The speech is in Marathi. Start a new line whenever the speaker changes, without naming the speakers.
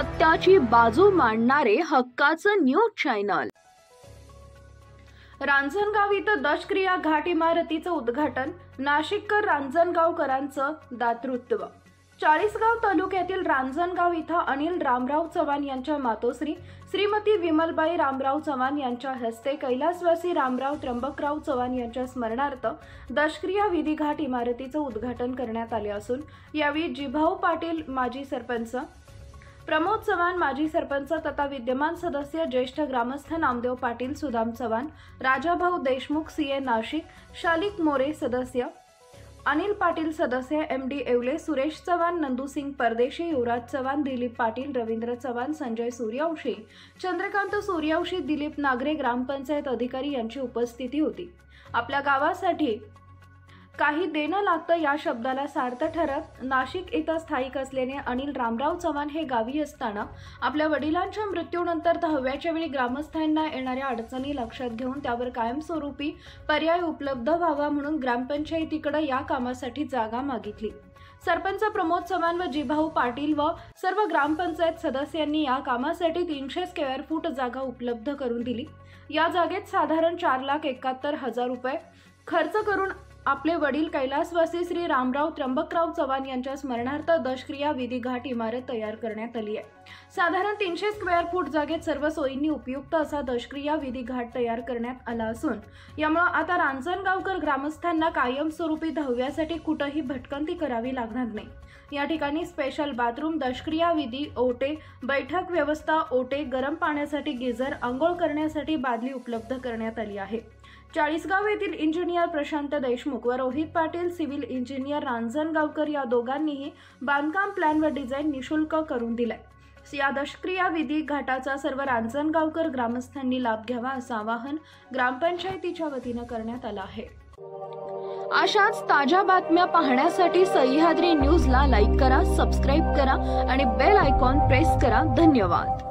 सत्याची बाजू मांडणारे हक्काचं न्यूज चॅनल। रांजणगाव इथं दशक्रिया घाट इमारतीचं उद्घाटन। नाशिककर रांजणगावकरांचं दातृत्व। चाळीसगाव तालुक्यातील रांजणगाव इथं अनिल रामराव चव्हाण यांच्या मातोश्री श्रीमती विमलबाई रामराव चव्हाण यांच्या हस्ते कैलासवासी रामराव त्र्यंबकराव चव्हाण यांच्या स्मरणार्थ दशक्रिया विधी घाट इमारतीचं उद्घाटन करण्यात आले असून यावेळी जिभाऊ पाटील माजी सरपंच, प्रमोद चव्हाण माजी सरपंच तथा विद्यमान सदस्य ज्येष्ठ ग्रामस्थ नामदेव पाटील, सुदाम चव्हाण, राजाभाऊ देशमुख, सीए नाशिक, शालिक मोरे सदस्य, अनिल पाटील सदस्य, एमडी येवले, सुरेश चव्हाण, नंदूसिंग परदेशी, युवराज चव्हाण, दिलीप पाटील, रवींद्र चव्हाण, संजय सूर्यवंशी, चंद्रकांत सूर्यवंशी, दिलीप नागरे ग्रामपंचायत अधिकारी यांची उपस्थिती होती। आपल्या गावासाठी काही देणं लागतं या शब्दाला सार्थ ठरत नाशिक इथं स्थायिक असलेले अनिल रामराव चव्हाण हे गावी असताना आपल्या वडिलांच्या मृत्यूनंतर 10व्याच्या वेळी ग्रामस्थांना येणाऱ्या अडचणी लक्षात घेऊन त्यावर कायमस्वरूपी पर्याय उपलब्ध व्हावा म्हणून ग्रामपंचायतीकडे या कामासाठी जागा मागितली। सरपंच प्रमोद चव्हाण व जिभाऊ पाटील व सर्व ग्रामपंचायत सदस्यांनी या कामासाठी 300 स्क्वेअर फूट जागा उपलब्ध करून दिली। या जागेत साधारण 4,71,000 रुपये खर्च करून आपले वडील कैलासवासी श्री रामराव त्र्यंबकराव चव्हाण यांच्या स्मरणार्थ दशक्रिया विधी घाट इमारत तयार करण्यात आली आहे। साधारण 300 स्क्वेअर फूट जागेत सर्व सोयींनी उपयुक्त असा दशक्रिया विधी घाट तयार करण्यात आला असून यामुळे आता रांजणगावकर ग्रामस्थांना कायमस्वरूपी 10व्यासाठी कुठेही भटकंती करावी लागणार नाही। या ठिकाणी स्पेशल बाथरूम, दशक्रिया विधी, ओटे, बैठक व्यवस्था, ओटे, गरम पाण्यासाठी गिझर, अंघोळ करण्यासाठी बादली उपलब्ध करण्यात आली आहे। चाळीसगाव येथील इंजिनियर प्रशांत देशमुख व रोहित पाटील सिव्हिल इंजिनियर रांजणगावकर या दोघांनीही बांधकाम प्लॅन व डिझाईन निशुल्क करून दिले। या दशक्रिया विधी घाटाचा सर्व रांजणगावकर ग्रामस्थांनी लाभ घ्यावा असं आवाहन ग्रामपंचायतीच्या वतीने करण्यात आलं आहे। अशाच ताज्या बातम्या पाहण्यासाठी सह्याद्री न्यूजला लाईक करा, सबस्क्राईब करा आणि बेल आयकॉन प्रेस करा। धन्यवाद।